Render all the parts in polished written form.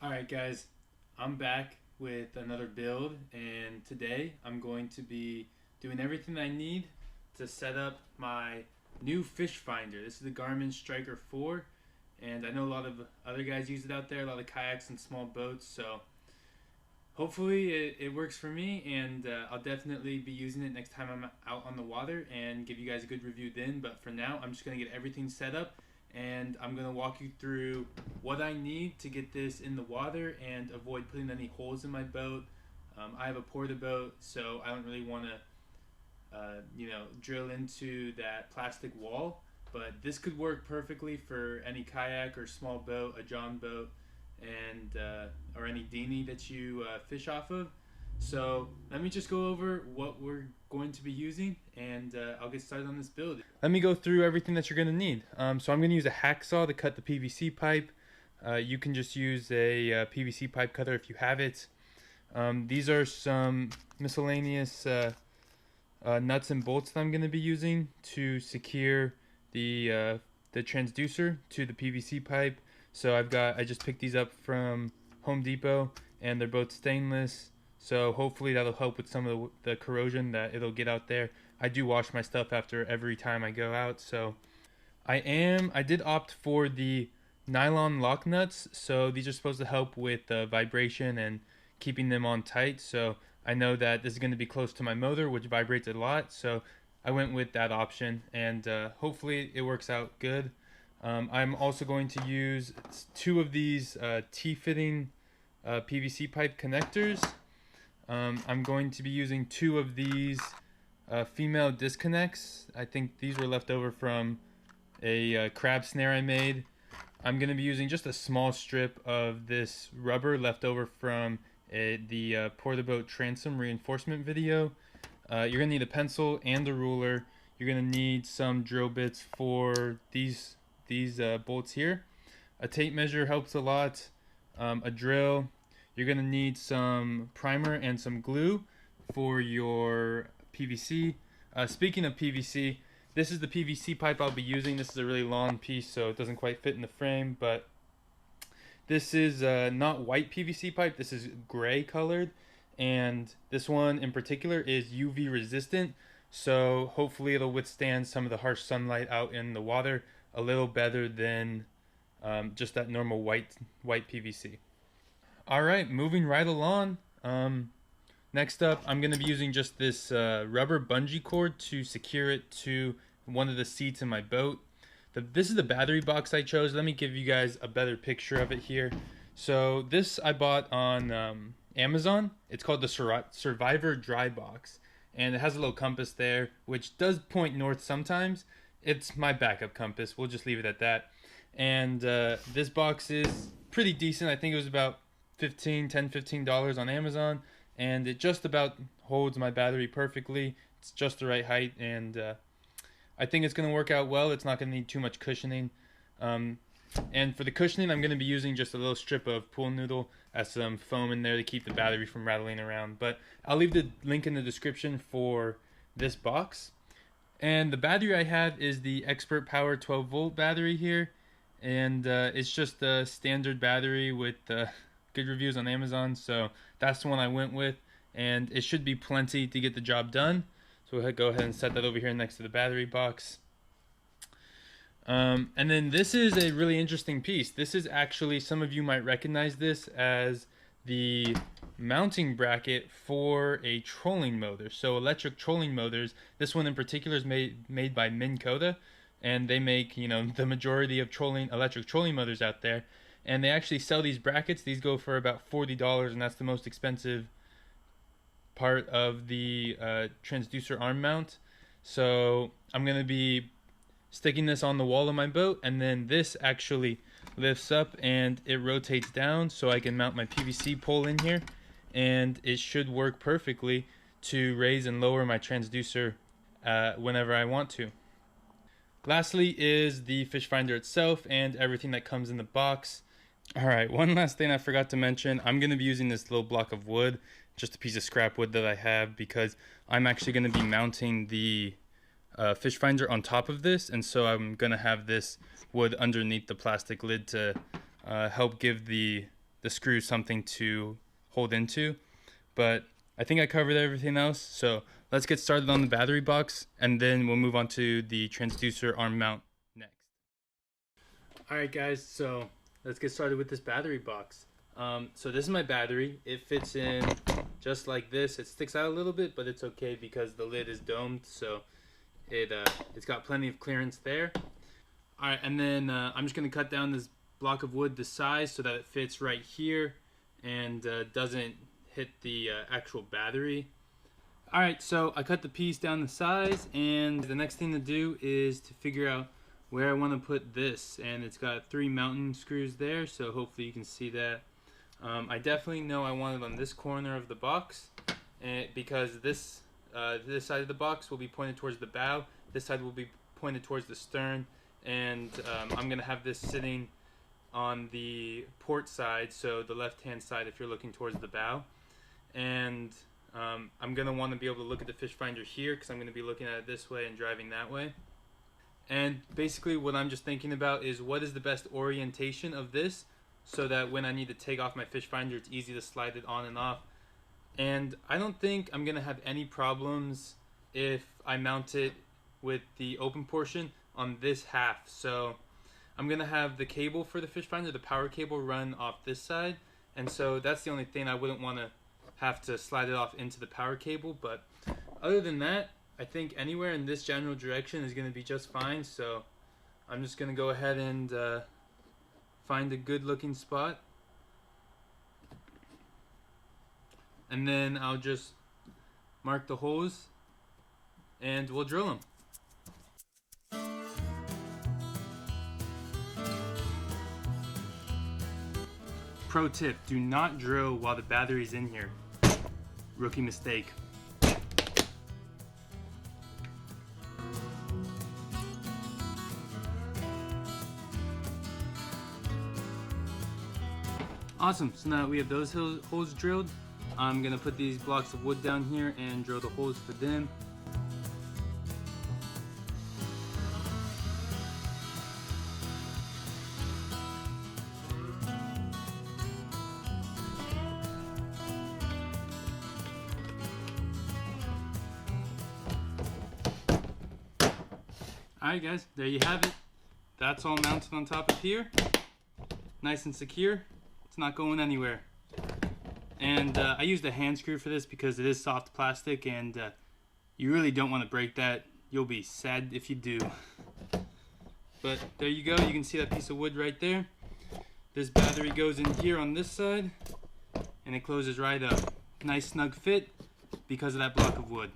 Alright guys, I'm back with another build, and today I'm going to be doing everything I need to set up my new fish finder. This is the Garmin Striker 4, and I know a lot of other guys use it out there, a lot of kayaks and small boats, so hopefully it works for me, and I'll definitely be using it next time I'm out on the water and give you guys a good review then. But for now, I'm just going to get everything set up, and I'm going to walk you through what I need to get this in the water and avoid putting any holes in my boat. I have a Porta-Bote, so I don't really want to drill into that plastic wall, but this could work perfectly for any kayak or small boat, a John boat, and or any dinghy that you fish off of. So let me just go over what we're going to be using, and I'll get started on this build. Let me go through everything that you're going to need. So I'm going to use a hacksaw to cut the PVC pipe. You can just use a PVC pipe cutter if you have it. These are some miscellaneous nuts and bolts that I'm going to be using to secure the transducer to the PVC pipe. So I just picked these up from Home Depot, and they're both stainless. So hopefully that'll help with some of the corrosion that it'll get out there. I do wash my stuff after every time I go out. So I did opt for the nylon lock nuts. So these are supposed to help with vibration and keeping them on tight. So I know that this is going to be close to my motor, which vibrates a lot. So I went with that option, and hopefully it works out good. I'm also going to use two of these T-fitting PVC pipe connectors. I'm going to be using two of these female disconnects. I think these were left over from a crab snare I made. I'm going to be using just a small strip of this rubber left over from the Porta-Bote transom reinforcement video. You're going to need a pencil and a ruler. You're going to need some drill bits for these bolts here. A tape measure helps a lot. A drill. You're going to need some primer and some glue for your PVC. Speaking of PVC, this is the PVC pipe I'll be using. This is a really long piece, so it doesn't quite fit in the frame, but this is not white PVC pipe. This is gray colored, and this one in particular is UV resistant, so hopefully it'll withstand some of the harsh sunlight out in the water a little better than just that normal white PVC. Alright, moving right along. Next up, I'm going to be using just this rubber bungee cord to secure it to one of the seats in my boat. This is the battery box I chose. Let me give you guys a better picture of it here. So this I bought on Amazon. It's called the Survivor Dry Box, and it has a little compass there, which does point north sometimes. It's my backup compass. We'll just leave it at that. And this box is pretty decent. I think it was about $15 on Amazon, and it just about holds my battery perfectly. It's just the right height, and I think it's going to work out well. It's not going to need too much cushioning. And for the cushioning, I'm going to be using just a little strip of pool noodle as some foam in there to keep the battery from rattling around. But I'll leave the link in the description for this box. And the battery I have is the Expert Power 12 volt battery here, and it's just a standard battery with good reviews on Amazon, so that's the one I went with, and it should be plenty to get the job done. So we'll go ahead and set that over here next to the battery box. And then this is a really interesting piece. This is actually, some of you might recognize this as the mounting bracket for a trolling motor. So electric trolling motors, this one in particular is made by Minn Kota, and they make, the majority of electric trolling motors out there. And they actually sell these brackets. These go for about $40, and that's the most expensive part of the transducer arm mount. So I'm going to be sticking this on the wall of my boat, and then this actually lifts up and it rotates down so I can mount my PVC pole in here, and it should work perfectly to raise and lower my transducer whenever I want to. Lastly is the fish finder itself and everything that comes in the box. Alright, one last thing I forgot to mention. I'm going to be using this little block of wood, just a piece of scrap wood that I have, because I'm actually going to be mounting the fish finder on top of this, and so I'm going to have this wood underneath the plastic lid to help give the the screw something to hold into. But I think I covered everything else, so let's get started on the battery box, and then we'll move on to the transducer arm mount next. Alright guys, so let's get started with this battery box. So this is my battery. It fits in just like this. It sticks out a little bit, but it's okay because the lid is domed, so it's got plenty of clearance there. Alright, and then I'm just going to cut down this block of wood to size so that it fits right here and doesn't hit the actual battery. Alright, so I cut the piece down to size, and the next thing to do is to figure out where I want to put this. And it's got 3 mounting screws there, so hopefully you can see that. I definitely know I want it on this corner of the box, because this side of the box will be pointed towards the bow, this side will be pointed towards the stern, and I'm going to have this sitting on the port side, so the left hand side if you're looking towards the bow. And I'm going to want to be able to look at the fish finder here because I'm going to be looking at it this way and driving that way. And basically what I'm just thinking about is what is the best orientation of this, so that when I need to take off my fish finder, it's easy to slide it on and off. And I don't think I'm going to have any problems if I mount it with the open portion on this half. So I'm going to have the cable for the fish finder, the power cable, run off this side. And so that's the only thing. I wouldn't want to have to slide it off into the power cable. But other than that, I think anywhere in this general direction is going to be just fine. So I'm just going to go ahead and find a good looking spot, and then I'll just mark the holes and we'll drill them. Pro tip, do not drill while the battery's in here. Rookie mistake. Awesome, so now that we have those holes drilled, I'm going to put these blocks of wood down here and drill the holes for them. Alright guys, there you have it. That's all mounted on top of here. Nice and secure. It's not going anywhere. And I used a hand screw for this because it is soft plastic, and you really don't want to break that. You'll be sad if you do. But there you go. You can see that piece of wood right there. This battery goes in here on this side, and it closes right up. Nice snug fit because of that block of wood.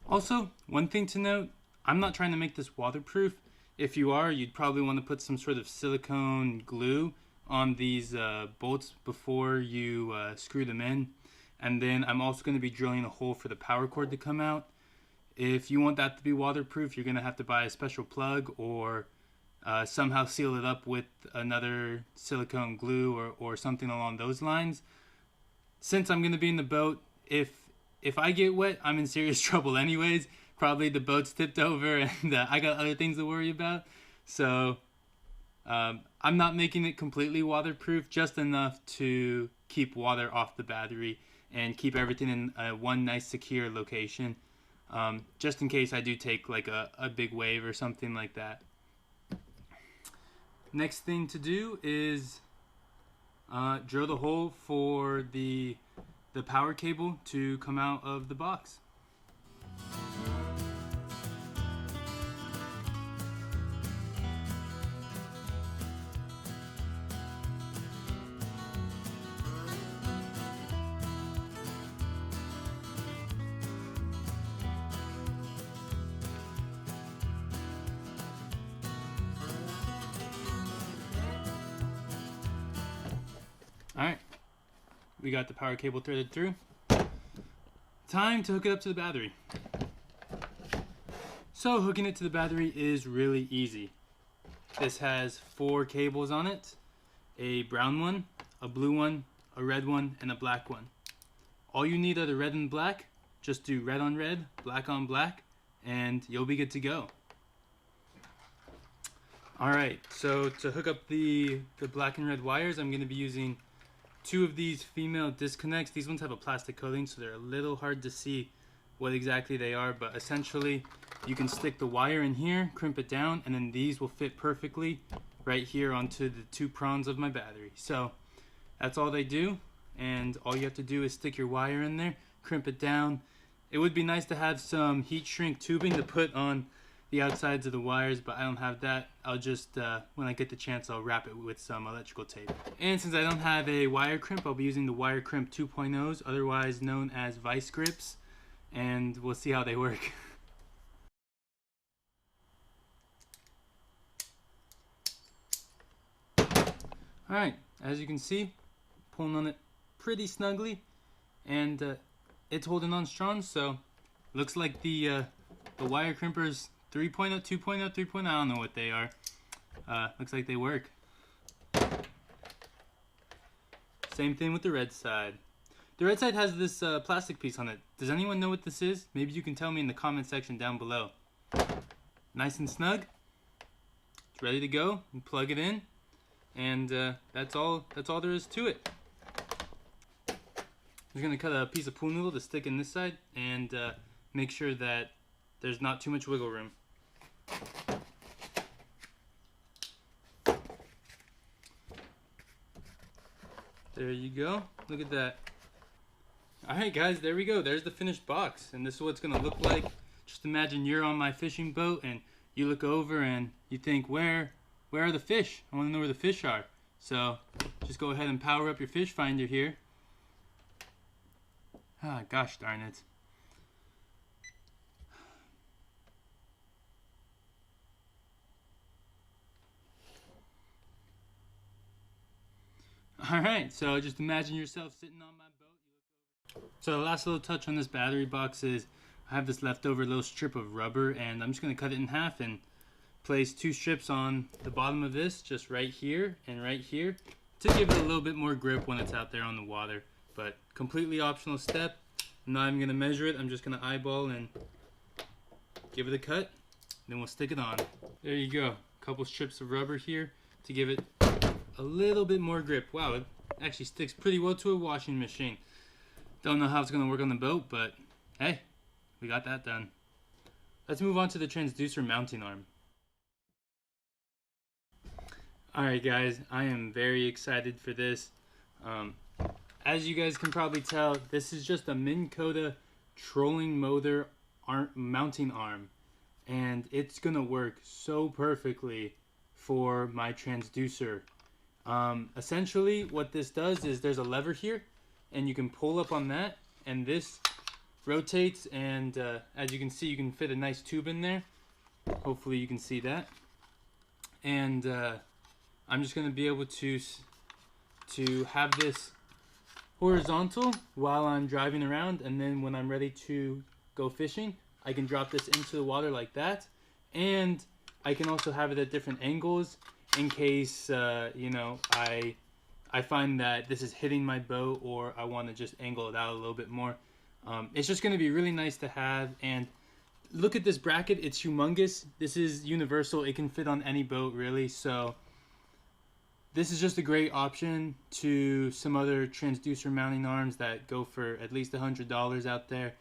Also, one thing to note, I'm not trying to make this waterproof. If you are, you'd probably want to put some sort of silicone glue on these bolts before you screw them in. And then I'm also going to be drilling a hole for the power cord to come out. If you want that to be waterproof, you're going to have to buy a special plug or somehow seal it up with another silicone glue or something along those lines. Since I'm going to be in the boat, if I get wet, I'm in serious trouble anyways. Probably the boat's tipped over and I got other things to worry about. So I'm not making it completely waterproof, just enough to keep water off the battery and keep everything in one nice secure location, just in case I do take like a big wave or something like that. Next thing to do is drill the hole for the power cable to come out of the box. Alright, we got the power cable threaded through. Time to hook it up to the battery. So hooking it to the battery is really easy. This has 4 cables on it, a brown one, a blue one, a red one, and a black one. All you need are the red and black. Just do red on red, black on black, and you'll be good to go. Alright, so to hook up the black and red wires, I'm going to be using 2 of these female disconnects. These ones have a plastic coating, so they're a little hard to see what exactly they are, but essentially you can stick the wire in here, crimp it down, and then these will fit perfectly right here onto the 2 prongs of my battery. So that's all they do, and all you have to do is stick your wire in there, crimp it down. It would be nice to have some heat shrink tubing to put on the outsides of the wires, but I don't have that. I'll just, when I get the chance, I'll wrap it with some electrical tape. And since I don't have a wire crimp, I'll be using the wire crimp 2.0s, otherwise known as vice grips, and we'll see how they work. Alright, as you can see, pulling on it pretty snugly, and it's holding on strong, so looks like the wire crimpers 3.0, 2.0, 3.0, I don't know what they are. Looks like they work. Same thing with the red side. The red side has this plastic piece on it. Does anyone know what this is? Maybe you can tell me in the comment section down below. Nice and snug. It's ready to go. You plug it in, and that's all there is to it. I'm just gonna cut a piece of pool noodle to stick in this side and make sure that there's not too much wiggle room. There you go. Look at that. Alright guys, there we go. There's the finished box, and this is what it's gonna look like. Just imagine you're on my fishing boat and you look over and you think, where are the fish? I want to know where the fish are. So just go ahead and power up your fish finder here. Ah, gosh darn it. Alright, so just imagine yourself sitting on my boat. So the last little touch on this battery box is I have this leftover little strip of rubber, and I'm just going to cut it in half and place 2 strips on the bottom of this, just right here and right here, to give it a little bit more grip when it's out there on the water. But completely optional step. I'm not even going to measure it. I'm just going to eyeball and give it a cut. Then we'll stick it on. There you go. A couple strips of rubber here to give it a little bit more grip. Wow, it actually sticks pretty well to a washing machine. Don't know how it's going to work on the boat, but hey, we got that done. Let's move on to the transducer mounting arm. Alright guys, I am very excited for this. As you guys can probably tell, this is just a Minn Kota trolling motor mounting arm, and it's going to work so perfectly for my transducer. Essentially what this does is there's a lever here, and you can pull up on that, and this rotates, and as you can see, you can fit a nice tube in there. Hopefully you can see that. And I'm just going to be able to have this horizontal while I'm driving around, and then when I'm ready to go fishing, I can drop this into the water like that, and I can also have it at different angles in case you know, I find that this is hitting my boat, or I want to just angle it out a little bit more. It's just going to be really nice to have. And look at this bracket, it's humongous. This is universal, it can fit on any boat really. So this is just a great option to some other transducer mounting arms that go for at least $100 out there.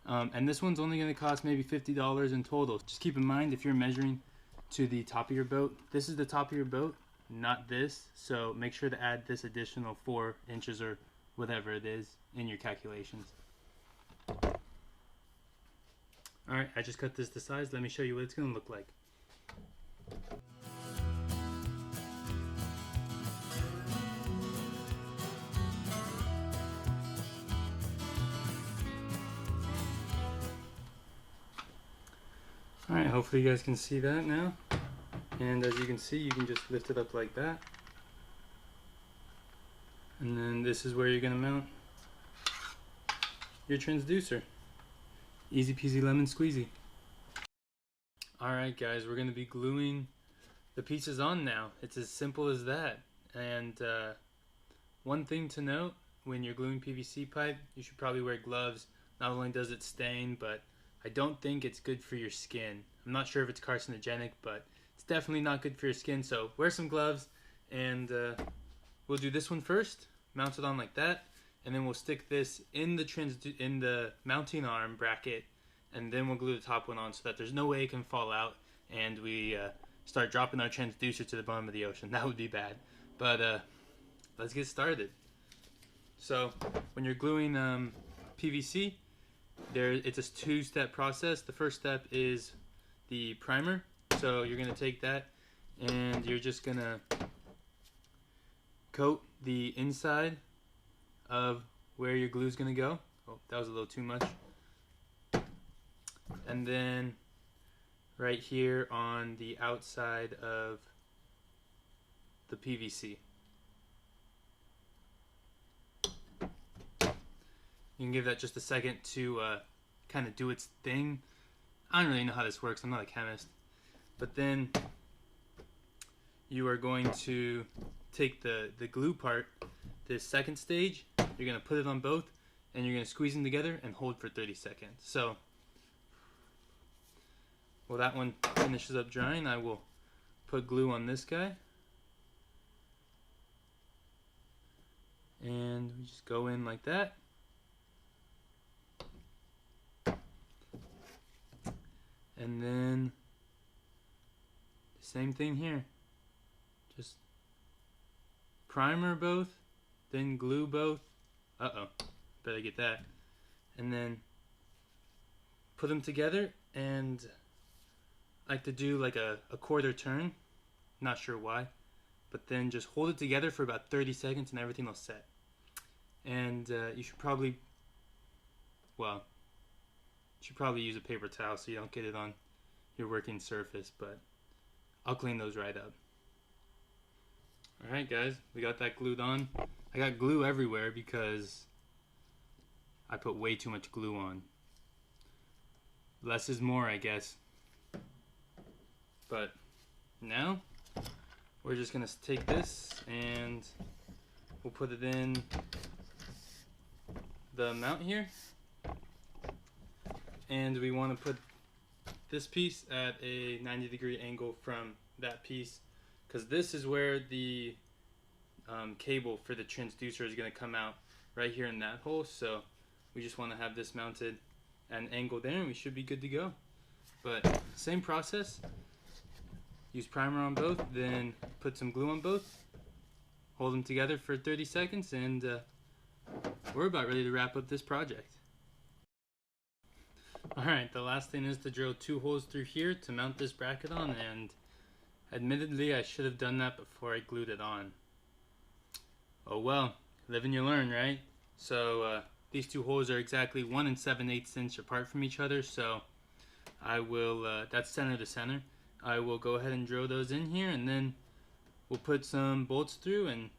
And this one's only going to cost maybe $50 in total. Just keep in mind, if you're measuring to the top of your boat, this is the top of your boat, not this. So make sure to add this additional 4 inches or whatever it is in your calculations. Alright, I just cut this to size. Let me show you what it's going to look like. Alright, hopefully you guys can see that now. And as you can see, you can just lift it up like that. And then this is where you're going to mount your transducer. Easy peasy lemon squeezy. Alright guys, we're going to be gluing the pieces on now. It's as simple as that. And one thing to note, when you're gluing PVC pipe, you should probably wear gloves. Not only does it stain, but I don't think it's good for your skin. I'm not sure if it's carcinogenic, but it's it's definitely not good for your skin. So wear some gloves, and we'll do this one first. Mount it on like that, and then we'll stick this in the mounting arm bracket, and then we'll glue the top one on so that there's no way it can fall out, and we start dropping our transducer to the bottom of the ocean. That would be bad. But let's get started. So when you're gluing PVC, it's a two-step process. The first step is the primer. So you're going to take that and you're just going to coat the inside of where your glue is going to go. Oh, that was a little too much. And then right here on the outside of the PVC. You can give that just a second to kind of do its thing. I don't really know how this works. I'm not a chemist. But then you are going to take the glue part, this second stage, you're going to put it on both, and you're going to squeeze them together and hold for 30 seconds. So, while that one finishes up drying, I will put glue on this guy. And we just go in like that. And then the same thing here. Just primer both, then glue both. Better get that. And then put them together, and I like to do like a quarter turn. Not sure why. But then just hold it together for about 30 seconds and everything will set. And you should probably use a paper towel so you don't get it on your working surface, but I'll clean those right up. Alright guys, we got that glued on. I got glue everywhere because I put way too much glue on. Less is more, I guess. But now we're just gonna take this and we'll put it in the mount here. And we want to put this piece at a 90-degree angle from that piece, because this is where the cable for the transducer is going to come out, right here in that hole. So we just want to have this mounted at an angle there, and we should be good to go. But same process. Use primer on both, then put some glue on both, hold them together for 30 seconds, and we're about ready to wrap up this project. Alright, the last thing is to drill 2 holes through here to mount this bracket on, and admittedly I should have done that before I glued it on. Oh well, live and you learn, right? So these 2 holes are exactly 1 7/8 inches apart from each other, so I will, that's center to center. I will go ahead and drill those in here, and then we'll put some bolts through, and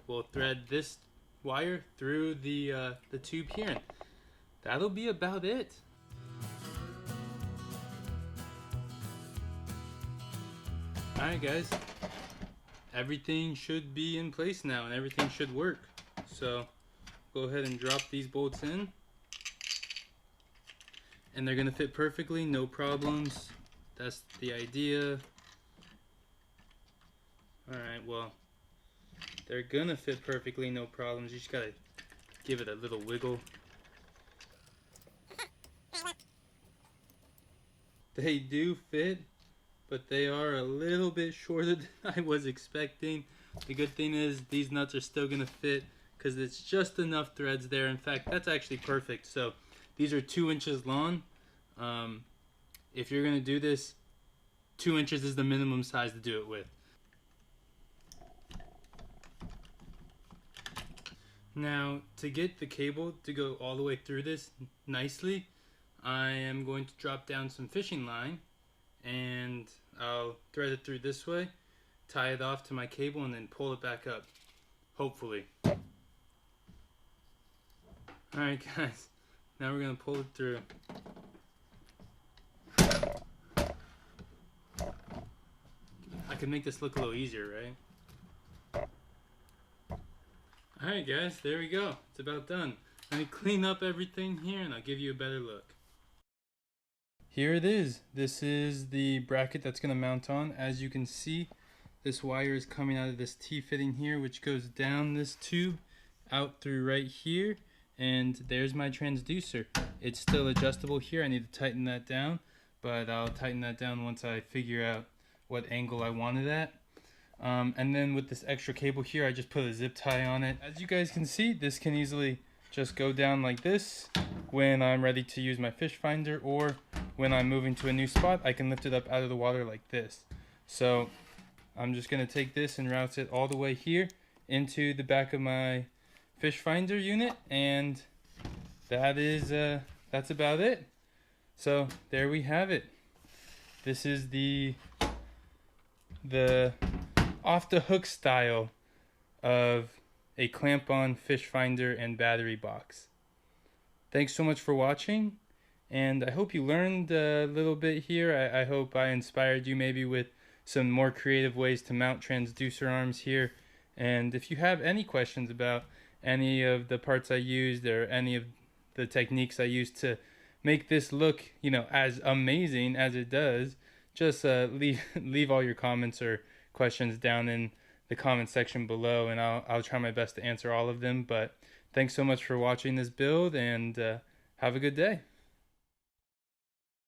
we'll thread this wire through the tube here, and that'll be about it. Alright guys, everything should be in place now and everything should work. So go ahead and drop these bolts in, and they're gonna fit perfectly, no problems. That's the idea. Alright, well, they're gonna fit perfectly, no problems. You just gotta give it a little wiggle. They do fit, but they are a little bit shorter than I was expecting. The good thing is these nuts are still going to fit because it's just enough threads there. In fact, that's actually perfect. So these are 2 inches long. If you're going to do this, 2 inches is the minimum size to do it with. Now, to get the cable to go all the way through this nicely, I am going to drop down some fishing line, and I'll thread it through this way, tie it off to my cable, and then pull it back up, hopefully. Alright guys, now we're going to pull it through. I could make this look a little easier, right? Alright guys, there we go. It's about done. Let me clean up everything here and I'll give you a better look. here it is. This is the bracket that's going to mount on. As you can see, this wire is coming out of this T-fitting here, which goes down this tube out through right here, and there's my transducer. It's still adjustable here. I need to tighten that down, but I'll tighten that down once I figure out what angle I want it at. And then with this extra cable here, I just put a zip tie on it. As you guys can see, this can easily just go down like this when I'm ready to use my fish finder, or when I'm moving to a new spot, I can lift it up out of the water like this. So I'm just going to take this and route it all the way here into the back of my fish finder unit, and that's about it. So there we have it. This is the off the hook style of a clamp-on fish finder and battery box. Thanks so much for watching, and I hope you learned a little bit here. I hope I inspired you maybe with some more creative ways to mount transducer arms here. And if you have any questions about any of the parts I used or any of the techniques I used to make this look, as amazing as it does, just leave all your comments or questions down in the comment section below, and I'll try my best to answer all of them. But thanks so much for watching this build, and have a good day.